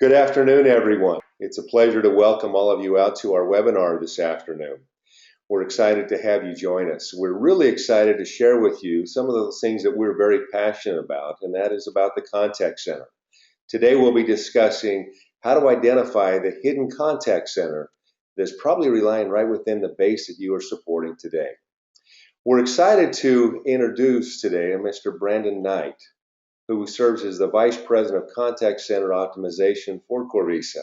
Good afternoon, everyone. It's a pleasure to welcome all of you out to our webinar this afternoon. We're excited to have you join us. We're really excited to share with you some of those things that we're very passionate about, and that is about the contact center. Today we'll be discussing how to identify the hidden contact center that's probably relying right within the base that you are supporting today. We're excited to introduce today Mr. Brandon Knight, who serves as the Vice President of Contact Center Optimization for Corvisa.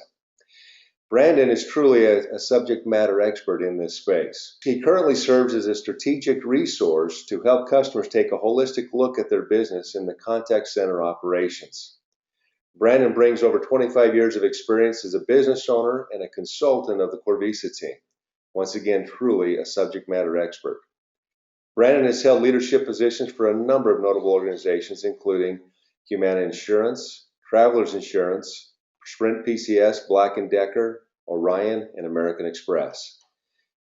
Brandon is truly a subject matter expert in this space. He currently serves as a strategic resource to help customers take a holistic look at their business in the contact center operations. Brandon brings over 25 years of experience as a business owner and a consultant of the Corvisa team. Once again, truly a subject matter expert. Brandon has held leadership positions for a number of notable organizations, including Humana Insurance, Travelers Insurance, Sprint PCS, Black & Decker, Orion, and American Express.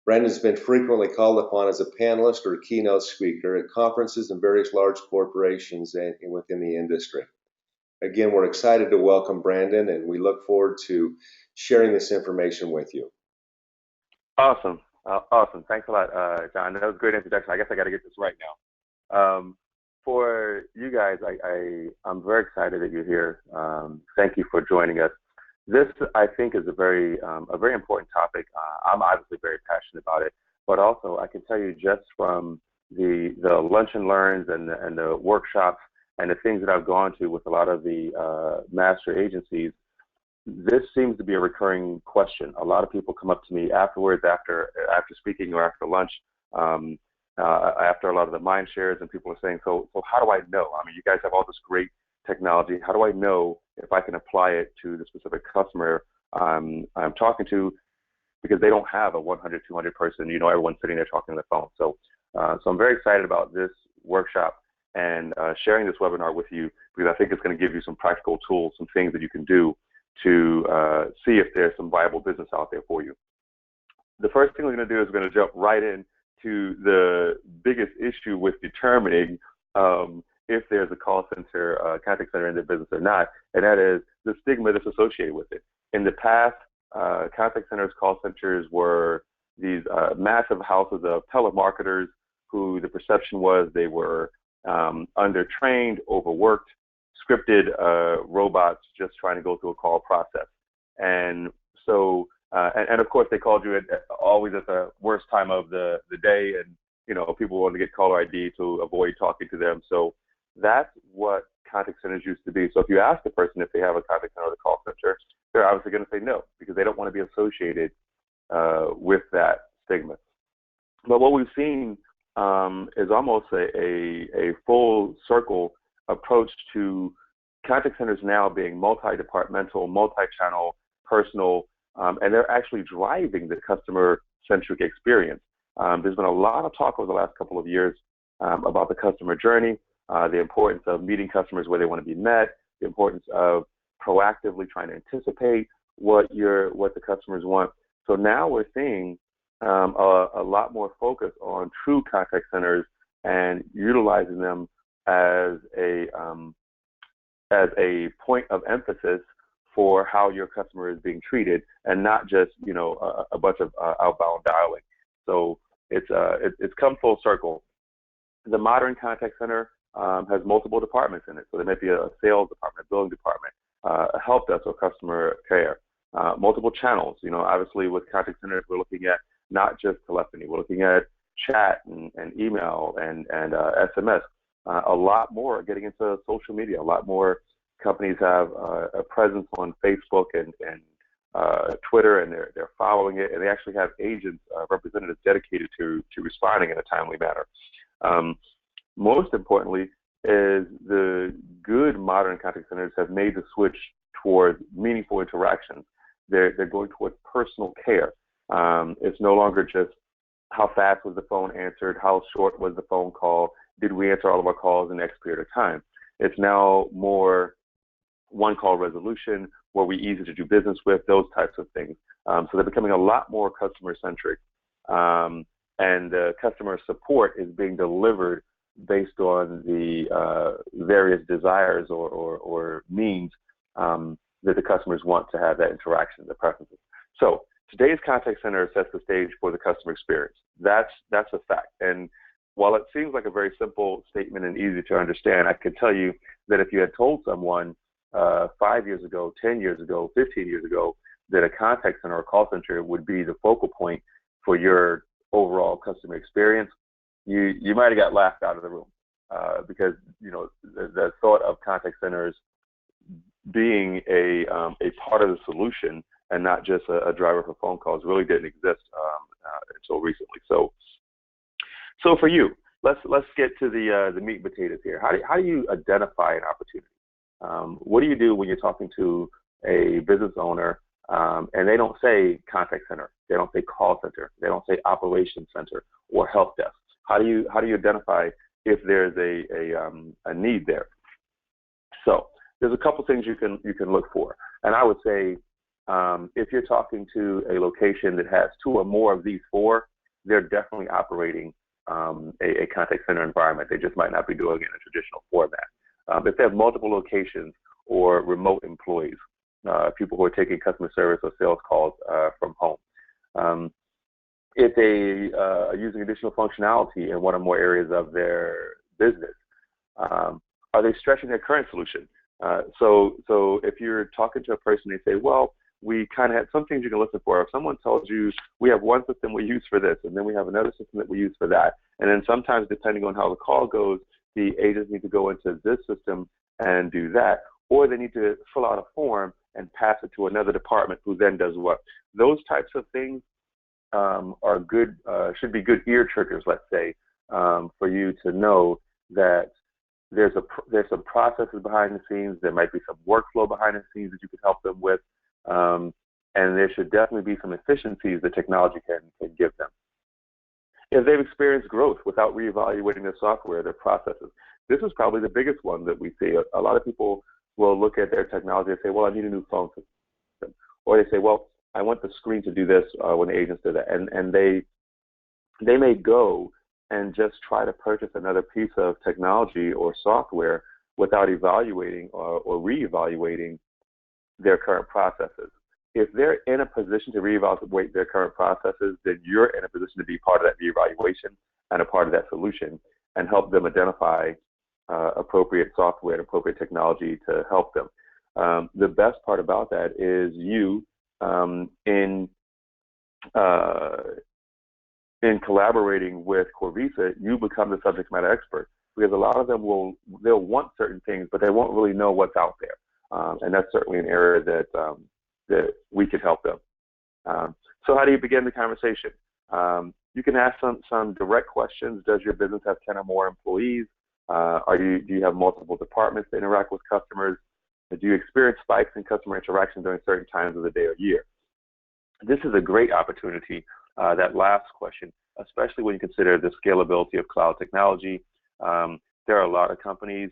Brandon has been frequently called upon as a panelist or a keynote speaker at conferences and various large corporations within the industry. Again, we're excited to welcome Brandon, and we look forward to sharing this information with you. Awesome. Awesome. Thanks a lot, John. That was a great introduction. I guess I got to get this right now. For you guys, I'm very excited that you're here. Thank you for joining us. This, I think, is a very important topic. I'm obviously very passionate about it, but also I can tell you just from the lunch and learns and the workshops and the things that I've gone to with a lot of the master agencies, this seems to be a recurring question. A lot of people come up to me afterwards, after speaking or after lunch, after a lot of the mind shares, and people are saying, so how do I know? I mean, you guys have all this great technology. How do I know if I can apply it to the specific customer I'm talking to? Because they don't have a 100, 200 person, everyone sitting there talking on the phone. So I'm very excited about this workshop and sharing this webinar with you, because I think it's going to give you some practical tools, some things that you can do to see if there's some viable business out there for you. The first thing we're going to do is we're going to jump right in to the biggest issue with determining if there's a call center, contact center in their business or not, and that is the stigma that's associated with it. In the past, contact centers, call centers were these massive houses of telemarketers who the perception was they were undertrained, overworked, scripted robots just trying to go through a call process. And so, and of course, they called you always at the worst time of the day, and people wanted to get caller ID to avoid talking to them. So that's what contact centers used to be. So if you ask the person if they have a contact center or a call center, they're obviously going to say no, because they don't want to be associated with that stigma. But what we've seen is almost a full circle approach to contact centers now being multi-departmental, multi-channel, personal, and they're actually driving the customer-centric experience. There's been a lot of talk over the last couple of years about the customer journey, the importance of meeting customers where they want to be met, the importance of proactively trying to anticipate what the customers want. So now we're seeing a lot more focus on true contact centers and utilizing them as a point of emphasis for how your customer is being treated, and not just a bunch of outbound dialing. So it's come full circle. The modern contact center has multiple departments in it. So there might be a sales department, a billing department, a help desk or customer care, multiple channels. Obviously with contact centers, we're looking at not just telephony. We're looking at chat and email and SMS. A lot more getting into social media. A lot more companies have a presence on Facebook and Twitter, and they're following it, and they actually have agents, representatives dedicated to responding in a timely manner. Most importantly is the good modern contact centers have made the switch towards meaningful interactions. They're going towards personal care. It's no longer just how fast was the phone answered, how short was the phone call, did we answer all of our calls in the X period of time. It's now more one-call resolution, were we easy to do business with, those types of things. So they're becoming a lot more customer-centric. And customer support is being delivered based on the various desires or needs that the customers want to have that interaction, the preferences. So today's contact center sets the stage for the customer experience. That's a fact. And while it seems like a very simple statement and easy to understand, I can tell you that if you had told someone 5 years ago, 10 years ago, 15 years ago, that a contact center or call center would be the focal point for your overall customer experience, you might have got laughed out of the room because the thought of contact centers being a part of the solution and not just a driver for phone calls really didn't exist until recently. So for you, let's get to the meat and potatoes here. How do you identify an opportunity? What do you do when you're talking to a business owner and they don't say contact center, they don't say call center, they don't say operations center or help desk? How do you identify if there's a need there? So there's a couple things you can look for, and I would say if you're talking to a location that has 2 or more of these 4, they're definitely operating a contact center environment. They just might not be doing it in a traditional format. If they have multiple locations or remote employees, people who are taking customer service or sales calls from home. If they are using additional functionality in one or more areas of their business, are they stretching their current solution? So if you're talking to a person, they say, well, we kind of have some things you can listen for. If someone tells you we have one system we use for this, and then we have another system that we use for that, and then sometimes depending on how the call goes, the agents need to go into this system and do that, or they need to fill out a form and pass it to another department who then does what. Those types of things are good, should be good ear triggers, let's say, for you to know that there's some processes behind the scenes. There might be some workflow behind the scenes that you can help them with, and there should definitely be some efficiencies that technology can give them. If they've experienced growth without reevaluating their software, their processes, this is probably the biggest one that we see. A lot of people will look at their technology and say, well, I need a new phone system. Or they say, well, I want the screen to do this when the agents do that. And they may go and just try to purchase another piece of technology or software without evaluating or reevaluating their current processes. If they're in a position to reevaluate their current processes, then you're in a position to be part of that reevaluation and a part of that solution and help them identify appropriate software and appropriate technology to help them. The best part about that is you, in collaborating with Corvisa, you become the subject matter expert, because a lot of them they'll want certain things, but they won't really know what's out there. And that's certainly an area that we could help them. So how do you begin the conversation? You can ask some direct questions. Does your business have 10 or more employees? Do you have multiple departments that interact with customers? Do you experience spikes in customer interaction during certain times of the day or year? This is a great opportunity, that last question, especially when you consider the scalability of cloud technology. There are a lot of companies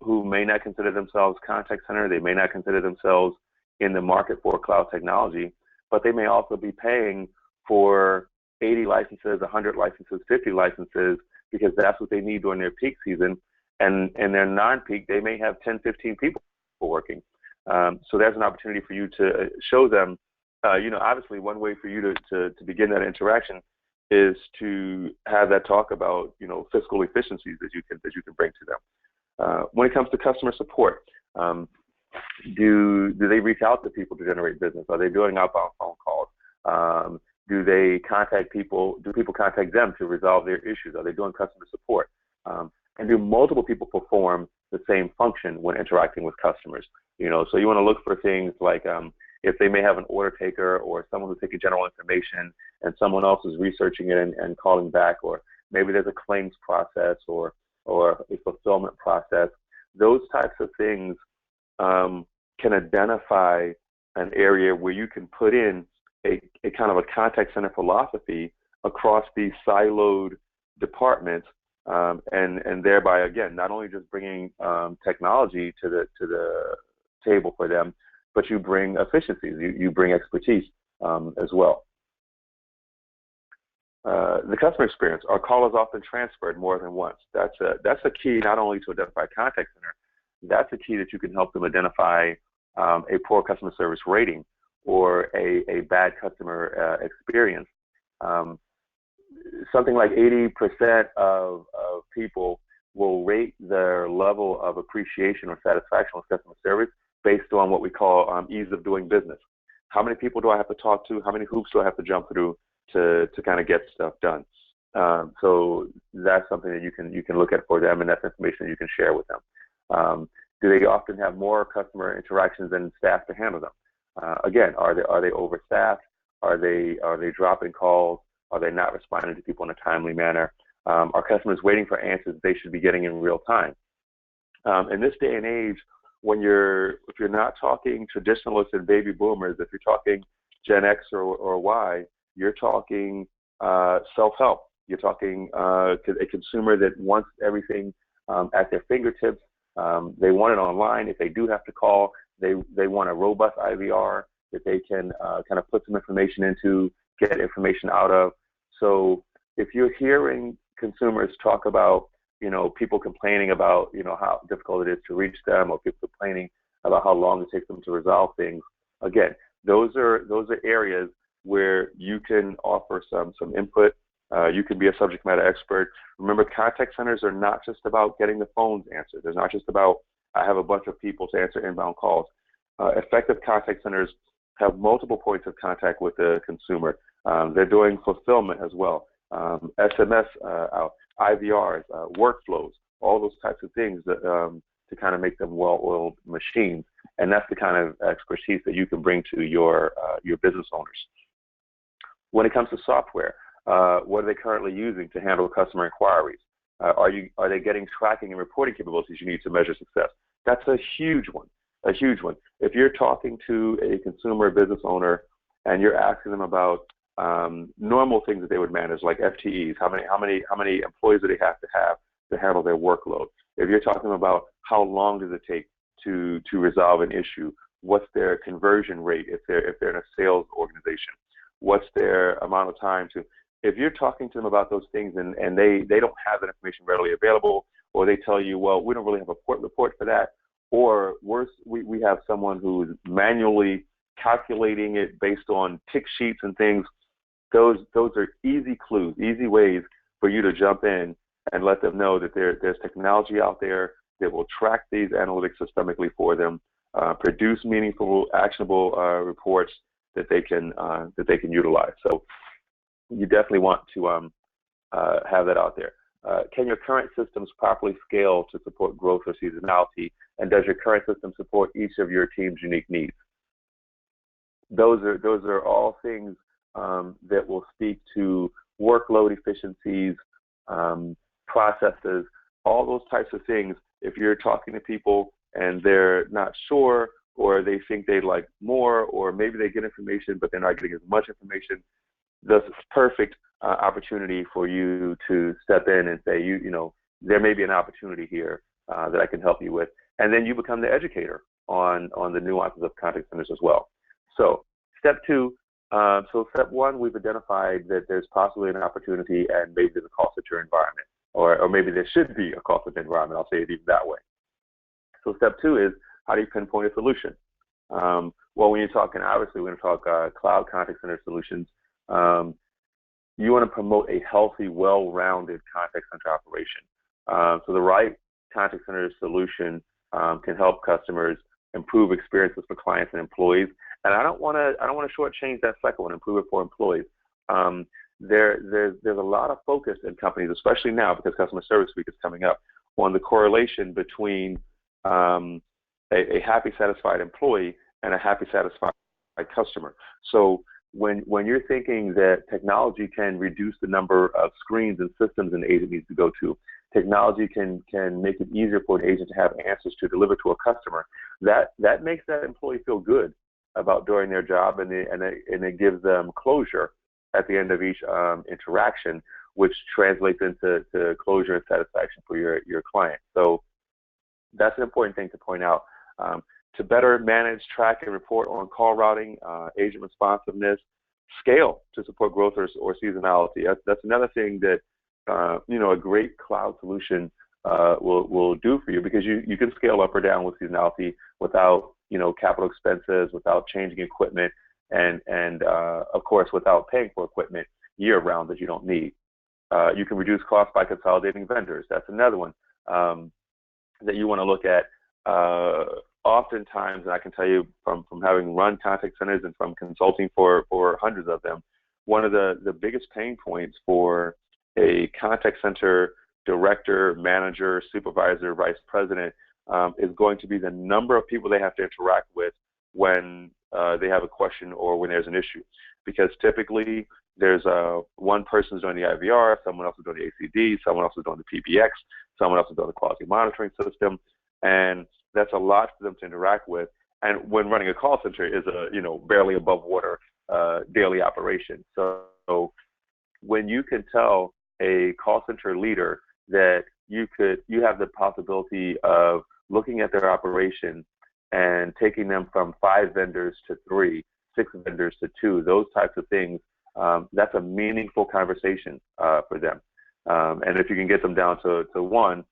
who may not consider themselves contact center. They may not consider themselves in the market for cloud technology, but they may also be paying for 80 licenses, 100 licenses, 50 licenses, because that's what they need during their peak season. And in their non-peak, they may have 10, 15 people working. So there's an opportunity for you to show them, obviously one way for you to begin that interaction is to have that talk about, fiscal efficiencies that you can bring to them. When it comes to customer support, do they reach out to people to generate business? Are they doing outbound phone calls? Do they contact people? Do people contact them to resolve their issues? Are they doing customer support? And do multiple people perform the same function when interacting with customers? So you want to look for things like if they may have an order taker or someone who's taking general information and someone else is researching it and calling back, or maybe there's a claims process or a fulfillment process. Those types of things can identify an area where you can put in a kind of a contact center philosophy across these siloed departments, and thereby, again, not only just bringing technology to the table for them, but you bring efficiencies, you bring expertise as well. The customer experience, our call is often transferred more than once. That's a key not only to identify contact center, that's a key that you can help them identify a poor customer service rating or a bad customer experience. Something like 80% of people will rate their level of appreciation or satisfaction with customer service based on what we call ease of doing business. How many people do I have to talk to? How many hoops do I have to jump through to kind of get stuff done? So that's something that you can look at for them, and that's information that you can share with them. Do they often have more customer interactions than staff to handle them? Again, are they overstaffed? Are they dropping calls? Are they not responding to people in a timely manner? Are customers waiting for answers they should be getting in real time? In this day and age, if you're not talking traditionalists and baby boomers, if you're talking Gen X or Y, you're talking self-help. You're talking a consumer that wants everything at their fingertips. They want it online. If they do have to call, they want a robust IVR that they can kind of put some information into, get information out of. So if you're hearing consumers talk about, people complaining about, how difficult it is to reach them, or people complaining about how long it takes them to resolve things, again, those are areas where you can offer some input. You can be a subject matter expert. Remember, contact centers are not just about getting the phones answered. There's not just about, I have a bunch of people to answer inbound calls. Effective contact centers have multiple points of contact with the consumer. They're doing fulfillment as well, SMS out, IVRs, workflows, all those types of things that, to kind of make them well-oiled machines. And that's the kind of expertise that you can bring to your business owners. When it comes to software, what are they currently using to handle customer inquiries? Are they getting tracking and reporting capabilities you need to measure success? That's a huge one. A huge one. If you're talking to a consumer business owner and you're asking them about normal things that they would manage, like FTEs, how many employees do they have to handle their workload? If you're talking about how long does it take to resolve an issue, what's their conversion rate if they're in a sales organization? What's their amount of time to? If you're talking to them about those things and they don't have that information readily available, or they tell you, well, we don't really have a report for that, or worse, we have someone who's manually calculating it based on tick sheets and things, those are easy clues, easy ways for you to jump in and let them know that there's technology out there that will track these analytics systemically for them, produce meaningful, actionable reports that they can utilize. So you definitely want to have that out there. Can your current systems properly scale to support growth or seasonality? And does your current system support each of your team's unique needs? Those are all things that will speak to workload efficiencies, processes, all those types of things. If you're talking to people and they're not sure, or they think they'd like more, or maybe they get information but they're not getting as much information, this is perfect opportunity for you to step in and say, there may be an opportunity here that I can help you with. And then you become the educator on the nuances of contact centers as well. So step two, step one, we've identified that there's possibly an opportunity and maybe there's a cost at your environment, or maybe there should be a cost at the environment. I'll say it even that way. So step two is, how do you pinpoint a solution? Well, when you're talking, obviously, we're going to talk cloud contact center solutions. You want to promote a healthy, well-rounded contact center operation. So the right contact center solution can help customers improve experiences for clients and employees. And I don't want to shortchange that second one, improve it for employees. There's a lot of focus in companies, especially now because Customer Service Week is coming up, on the correlation between a happy, satisfied employee and a happy, satisfied customer. So when you're thinking that technology can reduce the number of screens and systems an agent needs to go to, technology can make it easier for an agent to have answers to deliver to a customer, that makes that employee feel good about doing their job, and it gives them closure at the end of each interaction, which translates into closure and satisfaction for your client. So that's an important thing to point out. To better manage, track, and report on call routing, agent responsiveness, scale to support growth or seasonality. That's another thing that a great cloud solution will do for you, because you can scale up or down with seasonality without capital expenses, without changing equipment, and of course without paying for equipment year round that you don't need. You can reduce costs by consolidating vendors. That's another one that you want to look at. Oftentimes, and I can tell you from having run contact centers and from consulting for hundreds of them, one of the biggest pain points for a contact center director, manager, supervisor, vice president is going to be the number of people they have to interact with when they have a question or when there's an issue. Because typically there's one person's doing the IVR, someone else is doing the ACD, someone else is doing the PBX, someone else is doing the quality monitoring system, and that's a lot for them to interact with. And when running a call center is a barely above water daily operation. So when you can tell a call center leader that you have the possibility of looking at their operation and taking them from 5 vendors to 3, 6 vendors to 2, those types of things, that's a meaningful conversation for them. And if you can get them down to 1,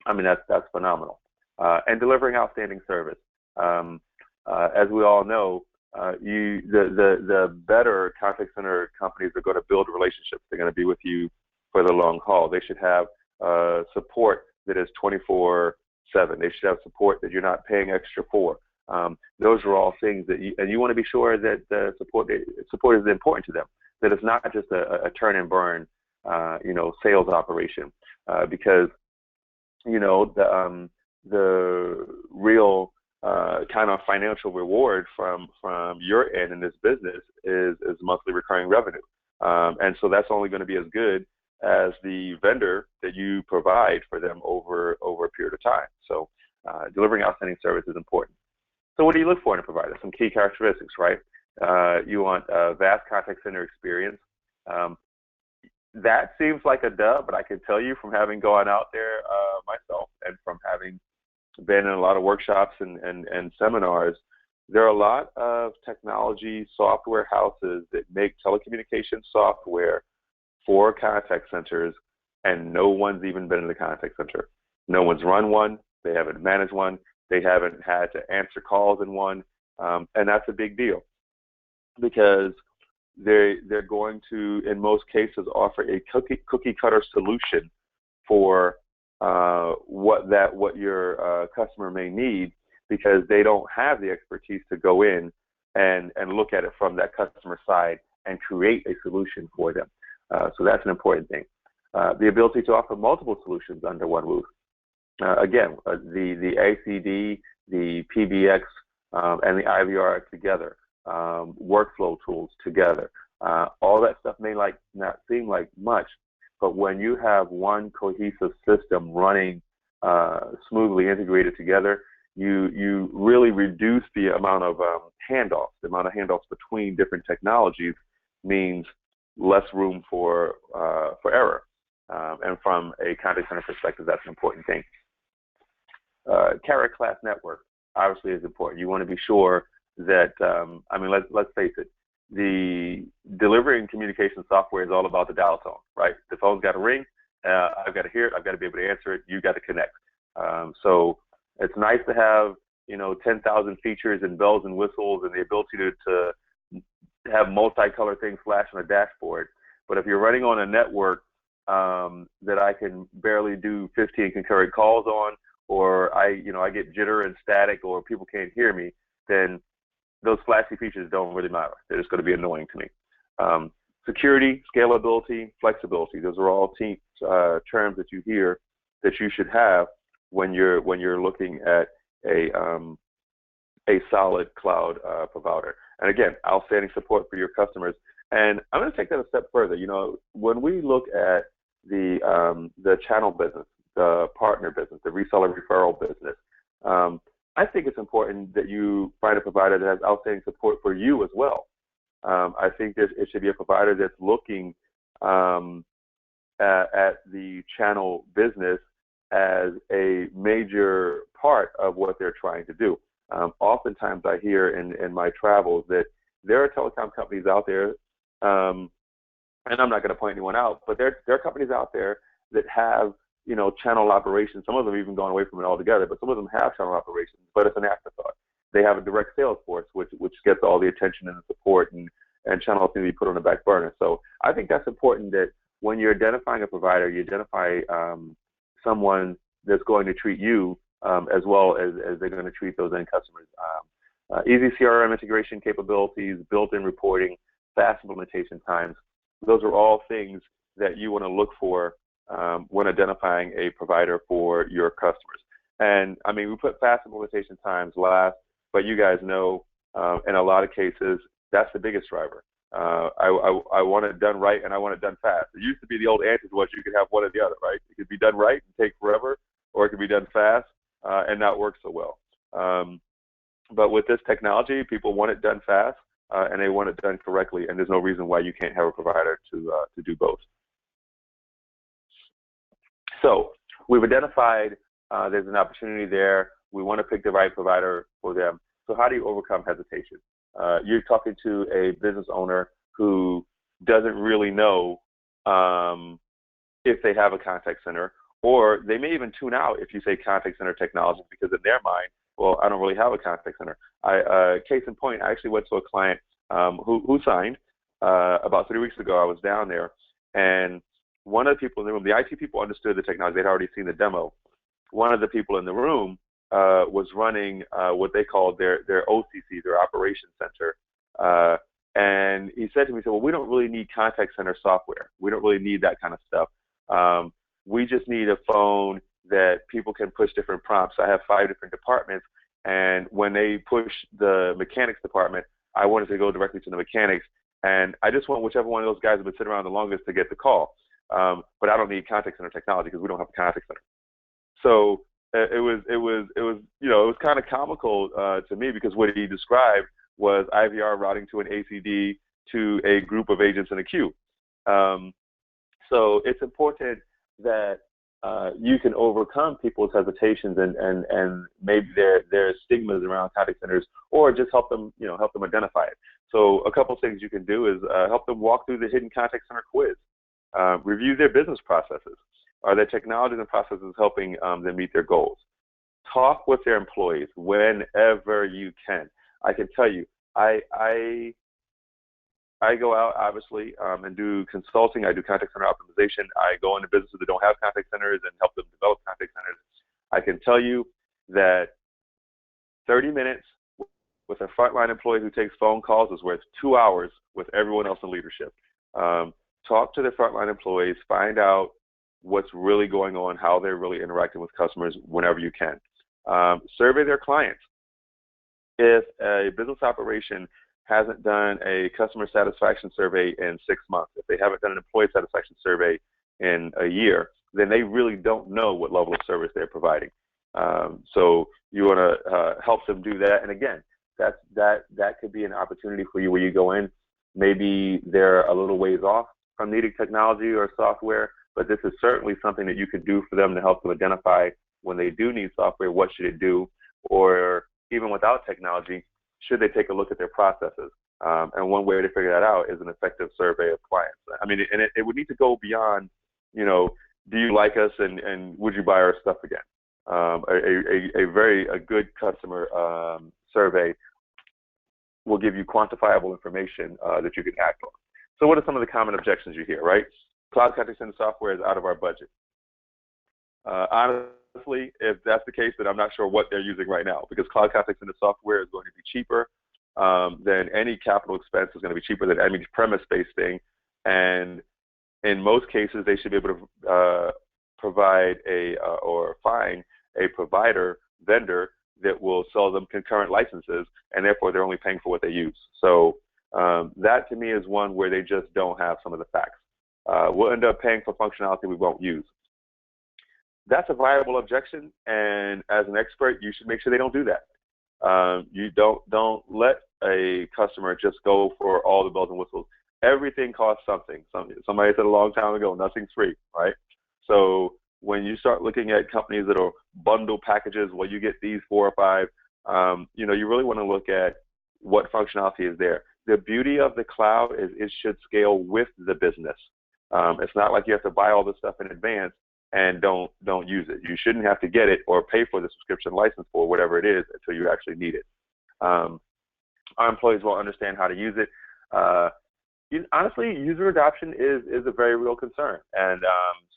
I mean, that's phenomenal. And delivering outstanding service. As we all know, the better contact center companies are going to build relationships. They're going to be with you for the long haul. They should have support that is 24/7. They should have support that you're not paying extra for. Those are all things that you want to be sure that the support is important to them. That it's not just a turn and burn, sales operation, because the real kind of financial reward from your end in this business is monthly recurring revenue, and so that's only going to be as good as the vendor that you provide for them over a period of time. So delivering outstanding service is important. So what do you look for in a provider? Some key characteristics, right? You want a vast contact center experience. That seems like a duh, but I can tell you from having gone out there myself and from having been in a lot of workshops and seminars, there are a lot of technology software houses that make telecommunication software for contact centers, and no one's even been in the contact center. No one's run one. They haven't managed one. They haven't had to answer calls in one, and that's a big deal because they're going to, in most cases, offer a cookie cutter solution for what your customer may need, because they don't have the expertise to go in and look at it from that customer side and create a solution for them. So that's an important thing. The ability to offer multiple solutions under one roof. Again, the ACD, the PBX, and the IVR together, workflow tools together. All that stuff may not seem like much, but when you have one cohesive system running smoothly integrated together, you really reduce the amount of handoffs. The amount of handoffs between different technologies means less room for error. And from a contact center perspective, that's an important thing. Carrier class network obviously is important. You want to be sure that, let's face it, the delivery and communication software is all about the dial tone, right? The phone's got to ring, I've got to hear it, I've got to be able to answer it, you got to connect. So it's nice to have 10,000 features and bells and whistles and the ability to have multicolored things flash on a dashboard. But if you're running on a network that I can barely do 15 concurrent calls on, or I get jitter and static, or people can't hear me, then those flashy features don't really matter. They're just going to be annoying to me. Security, scalability, flexibility. Those are all terms that you hear that you should have when you're looking at a solid cloud provider. And again, outstanding support for your customers. And I'm going to take that a step further. When we look at the channel business, the partner business, the reseller referral business, I think it's important that you find a provider that has outstanding support for you as well. I think that it should be a provider that's looking at the channel business as a major part of what they're trying to do. Oftentimes I hear in my travels that there are telecom companies out there, and I'm not going to point anyone out, but there are companies out there that have channel operations. Some of them have even gone away from it altogether, but some of them have channel operations, but it's an afterthought. They have a direct sales force, which gets all the attention and the support, and channels need to be put on the back burner. So I think that's important, that when you're identifying a provider, you identify someone that's going to treat you as well as they're going to treat those end customers. Easy CRM integration capabilities, built-in reporting, fast implementation times. Those are all things that you want to look for when identifying a provider for your customers. And I mean, we put fast implementation times last, but you guys know in a lot of cases, that's the biggest driver. I want it done right, and I want it done fast. It used to be the old answer was you could have one or the other, right? It could be done right and take forever, or it could be done fast and not work so well. But with this technology, people want it done fast, and they want it done correctly, and there's no reason why you can't have a provider to do both. So we've identified there's an opportunity there. We want to pick the right provider for them. So how do you overcome hesitation? You're talking to a business owner who doesn't really know if they have a contact center, or they may even tune out if you say contact center technology, because in their mind, well, I don't really have a contact center. Case in point, I actually went to a client who signed about 3 weeks ago. I was down there, and one of the people in the room, the IT people understood the technology. They'd already seen the demo. One of the people in the room was running what they called their OCC, their operations center. And he said to me, well, we don't really need contact center software. We don't really need that kind of stuff. We just need a phone that people can push different prompts. I have 5 different departments, and when they push the mechanics department, I wanted to go directly to the mechanics, and I just want whichever one of those guys have been sitting around the longest to get the call. But I don't need contact center technology because we don't have a contact center. So it was kind of comical to me, because what he described was IVR routing to an ACD to a group of agents in a queue. So it's important that you can overcome people's hesitations and maybe their stigmas around contact centers, or just help them identify it. So a couple of things you can do is help them walk through the hidden contact center quiz. Review their business processes. Are their technologies and processes helping them meet their goals? Talk with their employees whenever you can. I can tell you, I go out, obviously, and do consulting. I do contact center optimization. I go into businesses that don't have contact centers and help them develop contact centers. I can tell you that 30 minutes with a frontline employee who takes phone calls is worth 2 hours with everyone else in leadership. Talk to the frontline employees, find out what's really going on, how they're really interacting with customers whenever you can. Survey their clients. If a business operation hasn't done a customer satisfaction survey in 6 months, if they haven't done an employee satisfaction survey in a year, then they really don't know what level of service they're providing. So you want to help them do that. And again, that could be an opportunity for you where you go in. Maybe they're a little ways off from needing technology or software, but this is certainly something that you could do for them to help them identify when they do need software, what should it do, or even without technology, should they take a look at their processes? And one way to figure that out is an effective survey of clients. I mean, and it would need to go beyond, do you like us and would you buy our stuff again? A good customer survey will give you quantifiable information that you can act on. So what are some of the common objections you hear, right? Cloud contact center software is out of our budget. Honestly, if that's the case, then I'm not sure what they're using right now, because cloud contact center software is going to be cheaper than any capital expense, is going to be cheaper than any premise-based thing. And in most cases, they should be able to provide or find a provider vendor that will sell them concurrent licenses, and therefore they're only paying for what they use. So that to me is one where they just don't have some of the facts. We'll end up paying for functionality we won't use. That's a viable objection, and as an expert, you should make sure they don't do that. You don't let a customer just go for all the bells and whistles. Everything costs something. Somebody said a long time ago, nothing's free, right? So when you start looking at companies that are bundle packages, well, you get these 4 or 5, you really want to look at what functionality is there. The beauty of the cloud is it should scale with the business. It's not like you have to buy all this stuff in advance. and don't use it. You shouldn't have to get it or pay for the subscription license for whatever it is until you actually need it. Our employees will understand how to use it. Honestly, user adoption is a very real concern, and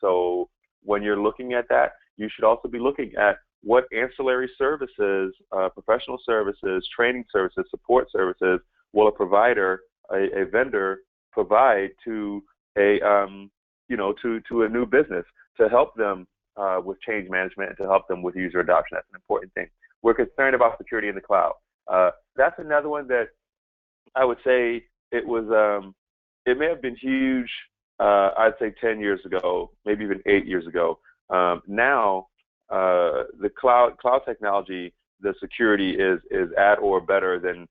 so when you're looking at that, you should also be looking at what ancillary services, professional services, training services, support services will a provider, a vendor provide to a to a new business to help them with change management and to help them with user adoption. That's an important thing. We're concerned about security in the cloud. That's another one that I would say it may have been huge, I'd say 10 years ago, maybe even 8 years ago. Now, the cloud technology, the security is at or better than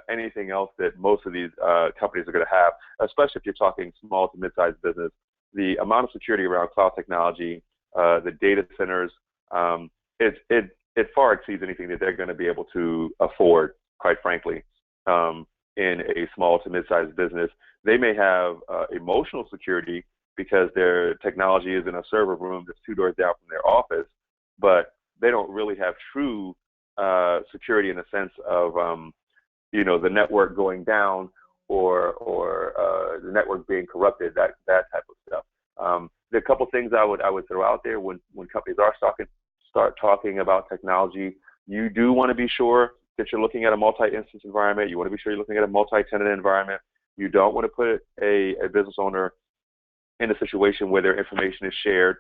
anything else that most of these companies are going to have, especially if you're talking small to mid-sized business. The amount of security around cloud technology, the data centers, it far exceeds anything that they're going to be able to afford, quite frankly. In a small to mid-sized business, they may have emotional security because their technology is in a server room that's 2 doors down from their office, but they don't really have true security in the sense of the network going down or the network being corrupted, that type of stuff. There are a couple things I would throw out there when companies are start talking about technology. You do want to be sure that you're looking at a multi-instance environment. You want to be sure you're looking at a multi-tenant environment. You don't want to put a business owner in a situation where their information is shared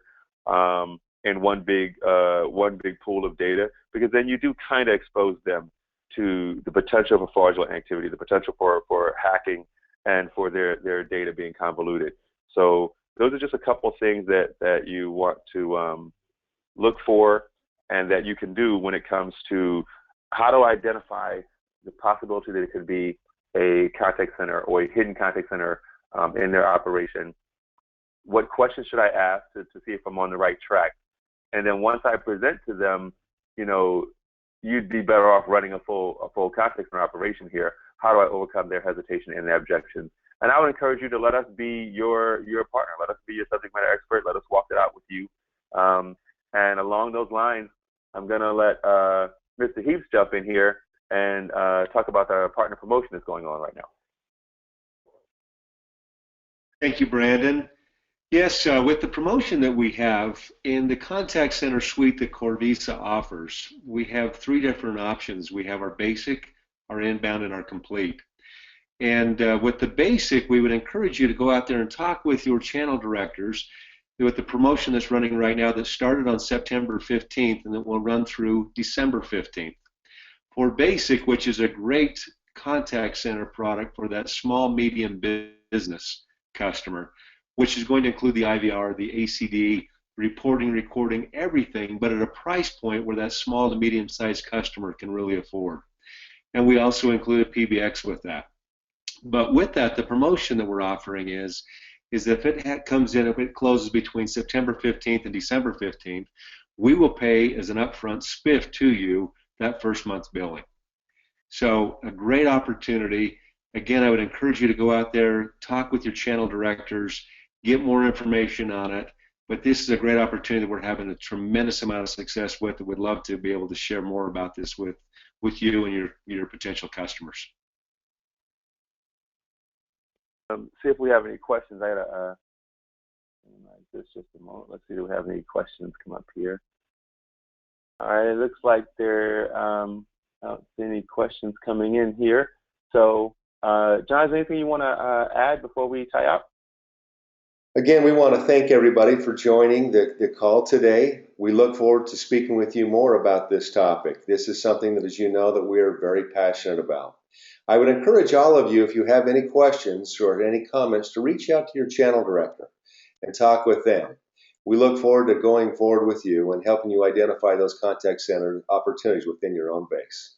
in one big pool of data, because then you do kind of expose them to the potential for fraudulent activity, the potential for hacking, and for their data being convoluted. So those are just a couple of things that you want to look for and that you can do when it comes to how to identify the possibility that it could be a contact center or a hidden contact center in their operation. What questions should I ask to see if I'm on the right track? And then once I present to them, you'd be better off running a full contact center operation here. How do I overcome their hesitation and their objections? And I would encourage you to let us be your partner. Let us be your subject matter expert. Let us walk it out with you. And along those lines, I'm going to let Mr. Heaps jump in here and talk about the partner promotion that's going on right now. Thank you, Brandon. Yes, with the promotion that we have in the contact center suite that Corvisa offers, we have 3 different options. We have our basic, our inbound, and our complete. And with the basic, we would encourage you to go out there and talk with your channel directors with the promotion that's running right now that started on September 15th and that will run through December 15th. For basic, which is a great contact center product for that small, medium business customer, which is going to include the IVR, the ACD, reporting, recording, everything, but at a price point where that small to medium-sized customer can really afford. And we also include a PBX with that. But with that, the promotion that we're offering is if it comes in, if it closes between September 15th and December 15th, we will pay as an upfront spiff to you that first month's billing. So a great opportunity. Again, I would encourage you to go out there, talk with your channel directors, get more information on it. But this is a great opportunity that we're having a tremendous amount of success with. And we'd love to be able to share more about this with you and your potential customers. See if we have any questions. I got just a moment. Let's see if we have any questions come up here. All right, it looks like there aren't any questions coming in here. So, John, is there anything you want to add before we tie up? Again, we want to thank everybody for joining the call today. We look forward to speaking with you more about this topic. This is something that, as you know, that we are very passionate about. I would encourage all of you, if you have any questions or any comments, to reach out to your channel director and talk with them. We look forward to going forward with you and helping you identify those contact center opportunities within your own base.